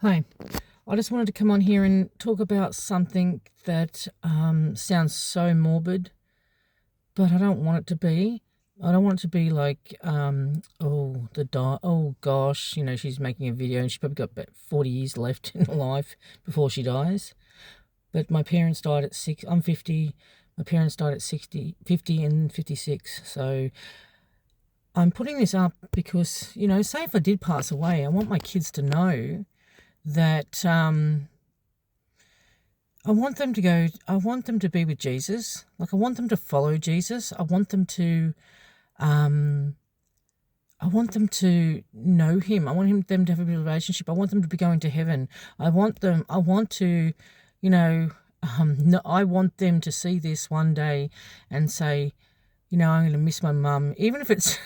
Hi, I just wanted to come on here and talk about something that sounds so morbid, but I don't want it to be. I don't want it to be like, oh gosh, she's making a video and she's probably got about 40 years left in her life before she dies. But my parents died at I'm 50. My parents died at 60, 50 and 56. So I'm putting this up because, say if I did pass away, I want my kids to know that I want them to go, I want them to be with Jesus. Like, I want them to follow Jesus. Um, I want them to know him. I want them to have a relationship. I want them to be going to heaven. I want to, you know, no, I want them to see this one day and say, I'm going to miss my mum. Even if it's,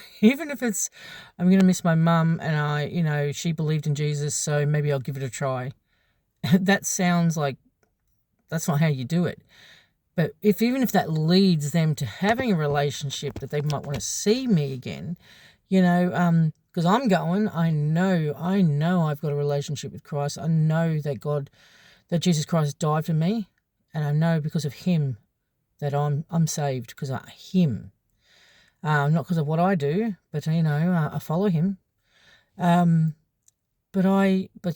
I'm going to miss my mum and she believed in Jesus, so maybe I'll give it a try. That sounds like, that's not how you do it. But even if that leads them to having a relationship that they might want to see me again, because I'm going, I know I've got a relationship with Christ. I know that Jesus Christ died for me, and I know because of him that I'm saved, because of him. Not because of what I do, but I follow him. But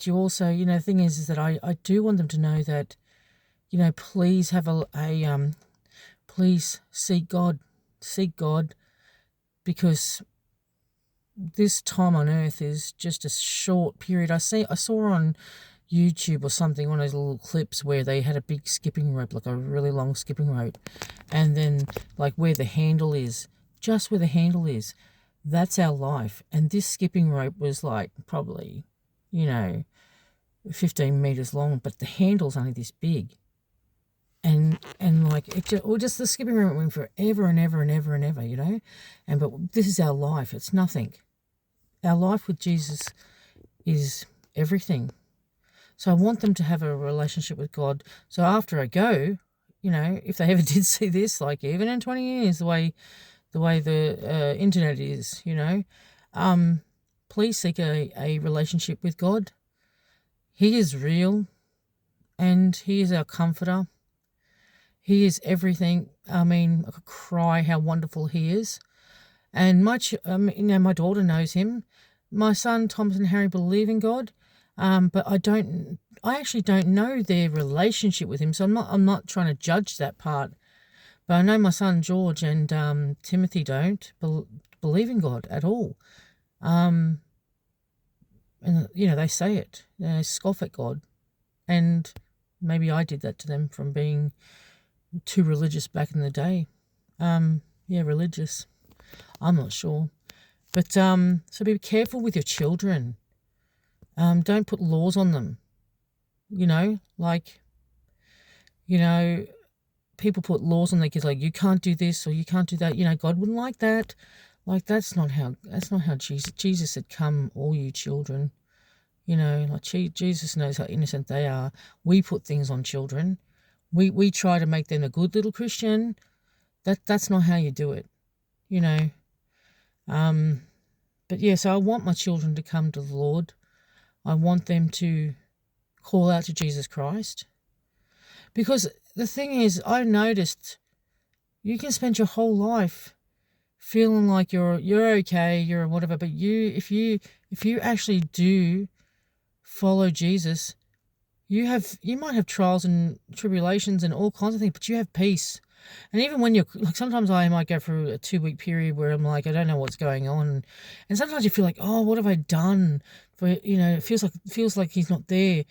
you also, the thing is that I do want them to know that, please have please seek God, because this time on earth is just a short period. I saw on YouTube or something, one of those little clips where they had a big skipping rope, like a really long skipping rope, and then like where the handle is, just where the handle is, that's our life. And this skipping rope was like probably, 15 meters long, but the handle's only this big. And like it just the skipping rope went forever and ever and ever and ever, but this is our life. It's nothing. Our life with Jesus is everything. So I want them to have a relationship with God. So after I go, if they ever did see this, like even in 20 years, the way the internet is, please seek a relationship with God. He is real, and he is our comforter. He is everything. I mean, I could cry how wonderful he is. And my daughter knows him. My son Thomas and Harry believe in God, but I actually don't know their relationship with him. So I'm not trying to judge that part. But I know my son George and Timothy don't believe in God at all. And they say it. They scoff at God, and maybe I did that to them from being too religious back in the day. Religious. I'm not sure. But so be careful with your children. Don't put laws on them. People put laws on their kids, like you can't do this or you can't do that. God wouldn't like that. Like that's not how Jesus said, "Come, all you children." Like Jesus knows how innocent they are. We put things on children. We try to make them a good little Christian. That's not how you do it. But yeah, so I want my children to come to the Lord. I want them to call out to Jesus Christ. Because the thing is, I've noticed you can spend your whole life feeling like you're okay, you're whatever, but if you actually do follow Jesus, you might have trials and tribulations and all kinds of things, but you have peace. And even when you're like, sometimes I might go through a 2-week period where I'm like, I don't know what's going on, and sometimes you feel like, oh, what have I done? For it feels like he's not there.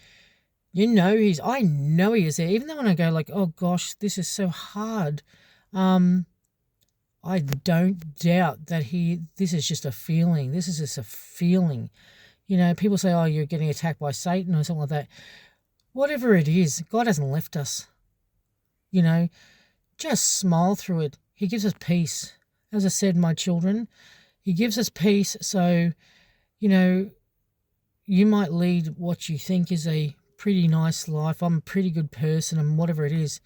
I know he is there. Even though when I go like, oh gosh, this is so hard, I don't doubt that this is just a feeling. This is just a feeling. People say, oh, you're getting attacked by Satan or something like that. Whatever it is, God hasn't left us. Just smile through it. He gives us peace. As I said, my children, he gives us peace. So, you might lead what you think is a pretty nice life. I'm a pretty good person and whatever it is.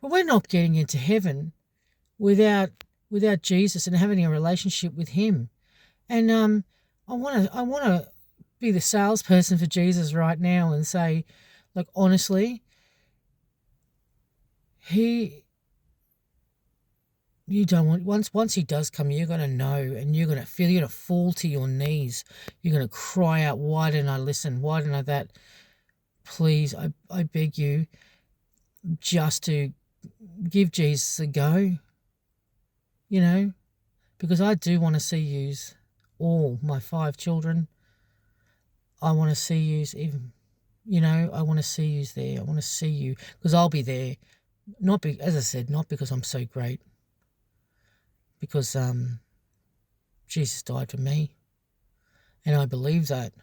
But we're not getting into heaven without Jesus and having a relationship with him. And I want to be the salesperson for Jesus right now and say, like, honestly, you don't want, once he does come, you're going to know, and you're going to feel, you're going to fall to your knees. You're going to cry out, why didn't I listen? Why didn't I that? Please, I beg you, just to give Jesus a go, because I do want to see yous, all my 5 children. I want to see yous even, I want to see yous there. I want to see you, because I'll be there. As I said, not because I'm so great, because Jesus died for me, and I believe that,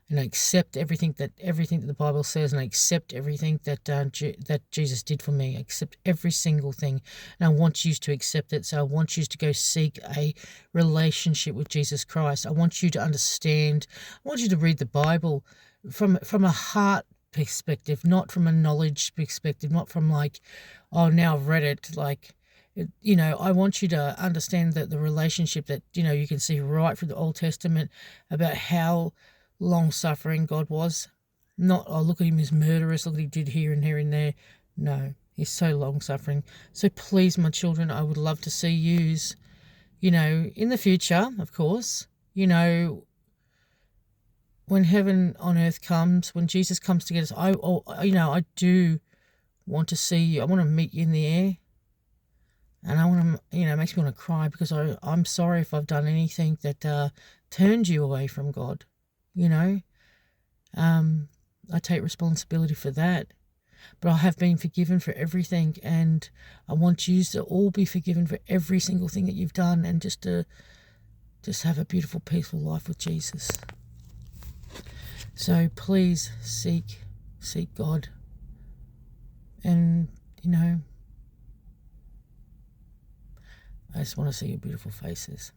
and I accept everything that the Bible says, and I accept everything that that Jesus did for me. I accept every single thing, and I want you to accept it. So I want you to go seek a relationship with Jesus Christ. I want you to understand. I want you to read the Bible from a heart perspective, not from a knowledge perspective, not from like, oh, now I've read it, like. I want you to understand that the relationship that, you can see right through the Old Testament about how long-suffering God was. Not, oh, look at him, he's murderous, look what he did here and here and there. No, he's so long-suffering. So please, my children, I would love to see yous, in the future, of course, when heaven on earth comes, when Jesus comes to get us, I do want to see you. I want to meet you in the air. And I want to, it makes me want to cry, because I'm sorry if I've done anything that turned you away from God. I take responsibility for that. But I have been forgiven for everything, and I want you to all be forgiven for every single thing that you've done, and just have a beautiful, peaceful life with Jesus. So please seek God, and I just want to see your beautiful faces.